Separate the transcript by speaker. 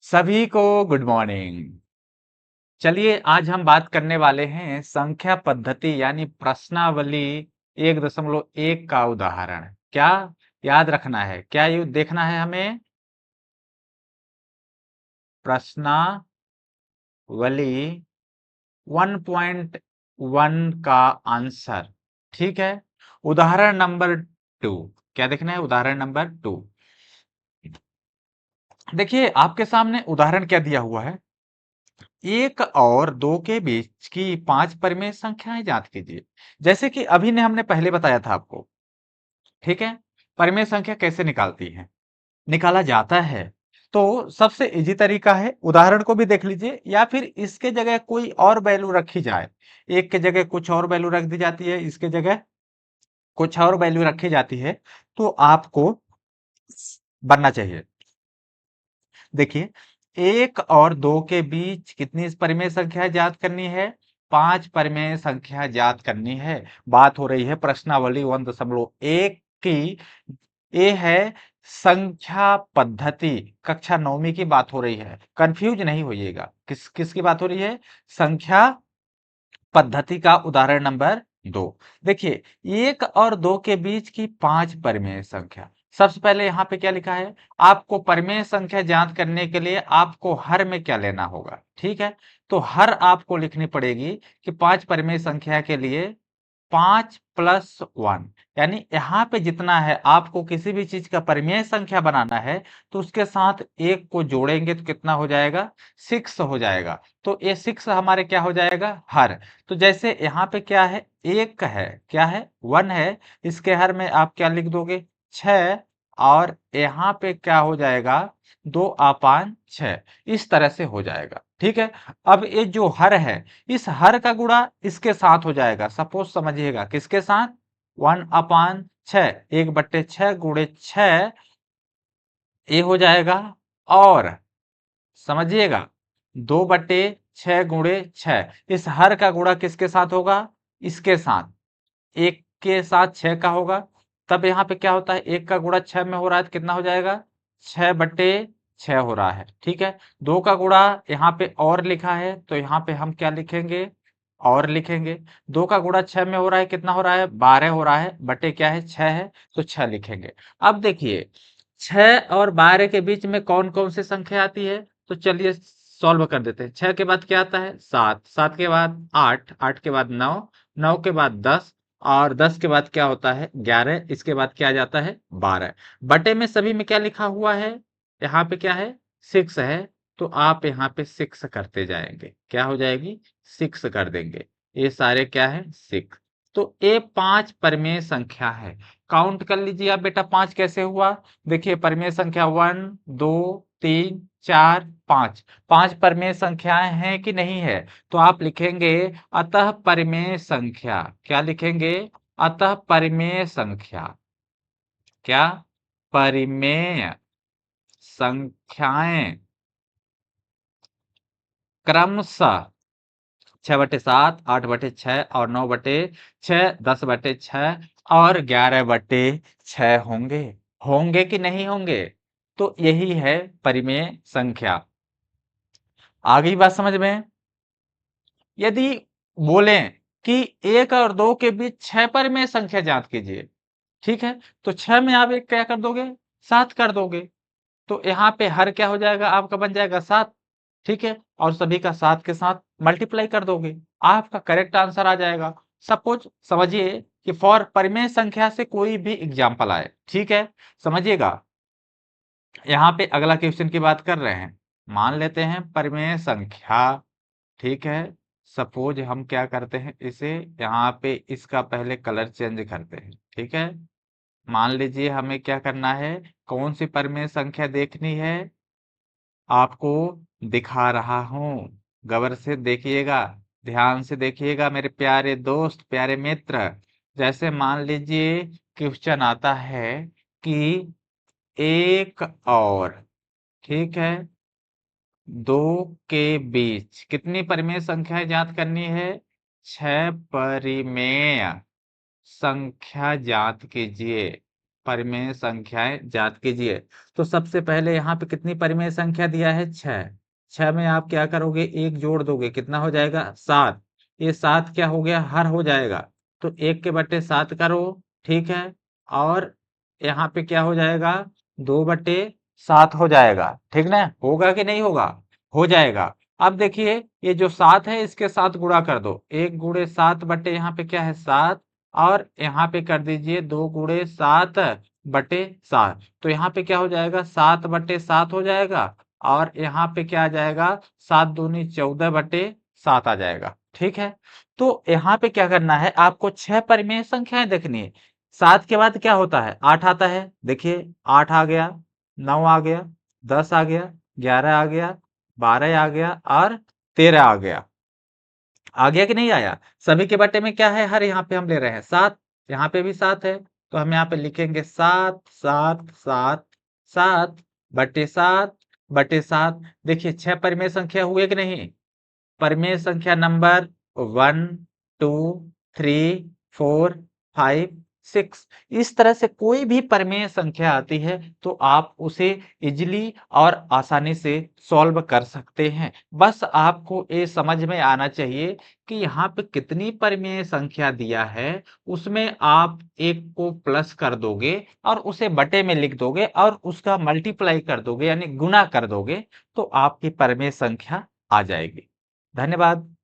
Speaker 1: सभी को good morning. चलिए आज हम बात करने वाले हैं संख्या पद्धति यानी प्रश्नावली 1.1 का उदाहरण। क्या याद रखना है? क्या ये देखना है हमें? प्रश्नावली 1.1 का आंसर। ठीक है। उदाहरण नंबर 2। क्या देखना है? उदाहरण नंबर 2। देखिए आपके सामने उदाहरण क्या दिया हुआ है। 1 और 2 के बीच की 5 परिमेय संख्याएं ज्ञात कीजिए। जैसे कि अभी ने हमने पहले बताया था आपको। ठीक है। परिमेय संख्या कैसे निकालती है, निकाला जाता है। तो सबसे इजी तरीका है, उदाहरण को भी देख लीजिए या फिर इसके जगह कोई और वैल्यू रखी जाए। 1 के जगह कुछ और वैल्यू रख दी जाती है, इसके जगह कुछ और वैल्यू रखी जाती है, तो आपको बनना चाहिए। देखिए 1 और 2 के बीच कितनी परिमेय संख्या ज्ञात करनी है? 5 परिमेय संख्या ज्ञात करनी है। बात हो रही है प्रश्नावली 1.1 की। ये है संख्या पद्धति, कक्षा 9वीं की बात हो रही है। कंफ्यूज नहीं होइएगा। किसकी बात हो रही है? संख्या पद्धति का उदाहरण नंबर 2। देखिए 1 और 2 के बीच की 5 परिमेय संख्या। सबसे पहले यहाँ पे क्या लिखा है? आपको परिमेय संख्या ज्ञात करने के लिए आपको हर में क्या लेना होगा। ठीक है। तो हर आपको लिखनी पड़ेगी कि 5 परिमेय संख्या के लिए 5 + 1 यानी यहाँ पे जितना है, आपको किसी भी चीज का परिमेय संख्या बनाना है तो उसके साथ 1 को जोड़ेंगे तो कितना हो जाएगा? 6 हो जाएगा। तो ये 6 हमारे क्या हो जाएगा? हर। तो जैसे यहाँ पे क्या है? 1 है, क्या है? 1 है। इसके हर में आप क्या लिख दोगे? 6। और यहाँ पे क्या हो जाएगा? 2/6। इस तरह से हो जाएगा। ठीक है। अब ये जो हर है, इस हर का गुणा इसके साथ हो जाएगा। सपोज समझिएगा किसके साथ? 1/6। 1/6 गुणे 6 ये हो जाएगा। और समझिएगा 2/6 गुणे 6, इस हर का गुणा किसके साथ होगा? इसके साथ। 1 के साथ 6 का होगा। तब यहाँ पे क्या होता है? 1 का गुणा 6 में हो रहा है तो कितना हो जाएगा? 6/6 हो रहा है। ठीक है। 2 का गुणा यहाँ पे और लिखा है तो यहाँ पे हम क्या लिखेंगे? और लिखेंगे। 2 का गुणा 6 में हो रहा है, कितना हो रहा है? 12 हो रहा है। बटे क्या है? 6 है, तो 6 लिखेंगे। अब देखिए 6 और 12 के बीच में कौन कौन सी संख्या आती है? तो चलिए सॉल्व कर देते हैं। 6 के बाद क्या आता है? 7। 7 के बाद 8। 8 के बाद 9। 9 के बाद 10। और 10 के बाद क्या होता है? 11। इसके बाद क्या आ जाता है? 12। बटे में सभी में क्या लिखा हुआ है? यहाँ पे क्या है? 6 है। तो आप यहाँ पे 6 करते जाएंगे। क्या हो जाएगी? 6 कर देंगे। ये सारे क्या है? 6। तो ये 5 परिमेय संख्या है। काउंट कर लीजिए आप बेटा, 5 कैसे हुआ? देखिए परिमेय संख्या 1 2 3 4 5। 5 परिमेय संख्याएं हैं कि नहीं है? तो आप लिखेंगे अतः परिमेय संख्या। क्या लिखेंगे? अतः परिमेय संख्या। क्या? परिमेय संख्याएं क्रमशः 6/7, 8/6 और 9/6, 10/6 और 11/6 होंगे। होंगे कि नहीं होंगे? तो यही है परिमेय संख्या। आ गई बात समझ में? यदि बोलें कि 1 और 2 के बीच 6 परिमेय संख्या ज्ञात कीजिए, ठीक है, तो 6 में आप एक क्या कर दोगे? 7 कर दोगे। तो यहाँ पे हर क्या हो जाएगा? आपका बन जाएगा 7। ठीक है। और सभी का 7 के साथ मल्टीप्लाई कर दोगे, आपका करेक्ट आंसर आ जाएगा। सपोज समझिए कि फॉर परिमेय संख्या से कोई भी एग्जाम्पल आए। ठीक है। समझिएगा यहाँ पे अगला क्वेश्चन की बात कर रहे हैं। मान लेते हैं परिमेय संख्या। ठीक है। सपोज हम क्या करते हैं, इसे यहाँ पे इसका पहले कलर चेंज करते हैं। ठीक है। मान लीजिए हमें क्या करना है? कौन सी परिमेय संख्या देखनी है? आपको दिखा रहा हूं, गौर से देखिएगा, ध्यान से देखिएगा मेरे प्यारे दोस्त, प्यारे मित्र। जैसे मान लीजिए क्वेश्चन आता है कि 1 और, ठीक है, 2 के बीच कितनी परिमेय संख्याएं ज्ञात करनी है? 6 परिमेय संख्या ज्ञात कीजिए। परिमेय संख्याएं ज्ञात कीजिए। तो सबसे पहले यहाँ पे कितनी परिमेय संख्या दिया है? 6। 6 में आप क्या करोगे? एक जोड़ दोगे, कितना हो जाएगा? 7। ये 7 क्या हो गया? हर हो जाएगा। तो 1 के बट्टे 7 करो, ठीक है। और यहाँ पे क्या हो जाएगा? 2 बट्टे 7 हो जाएगा, ठीक ना? होगा कि नहीं होगा? हो जाएगा। अब देखिए ये जो 7 है इसके साथ गुणा कर दो। 1 गुणे 7 बट्टे यहाँ पे क्या है? 7। और यहाँ पे कर दीजिए 2 गुणे 7 बटे 7। तो यहाँ पे क्या हो जाएगा? 7 बटे 7 हो जाएगा। और यहाँ पे क्या आ जाएगा? 7 दूनी 14 बटे 7 आ जाएगा, ठीक है। तो यहाँ पे क्या करना है? आपको 6 परिमेय संख्याएं देखनी है। 7 के बाद क्या होता है? 8 आता है। देखिए 8 आ गया, 9 आ गया, 10 आ गया, 11 आ गया, 12 आ गया और 13 आ गया। आ गया कि नहीं आया? सभी के बट्टे में क्या है? हर यहाँ पे हम ले रहे हैं 7। यहाँ पे भी 7 है। तो हम यहाँ पे लिखेंगे 7 7 7 7 बटे 7 बटे 7। देखिए 6 परिमेय संख्या हुए कि नहीं? परिमेय संख्या नंबर 1 2 3 4 5 6। इस तरह से कोई भी परिमेय संख्या आती है तो आप उसे इजिली और आसानी से सॉल्व कर सकते हैं। बस आपको ये समझ में आना चाहिए कि यहाँ पे कितनी परिमेय संख्या दिया है, उसमें आप एक को प्लस कर दोगे और उसे बटे में लिख दोगे और उसका मल्टीप्लाई कर दोगे यानी गुणा कर दोगे, तो आपकी परिमेय संख्या आ जाएगी। धन्यवाद।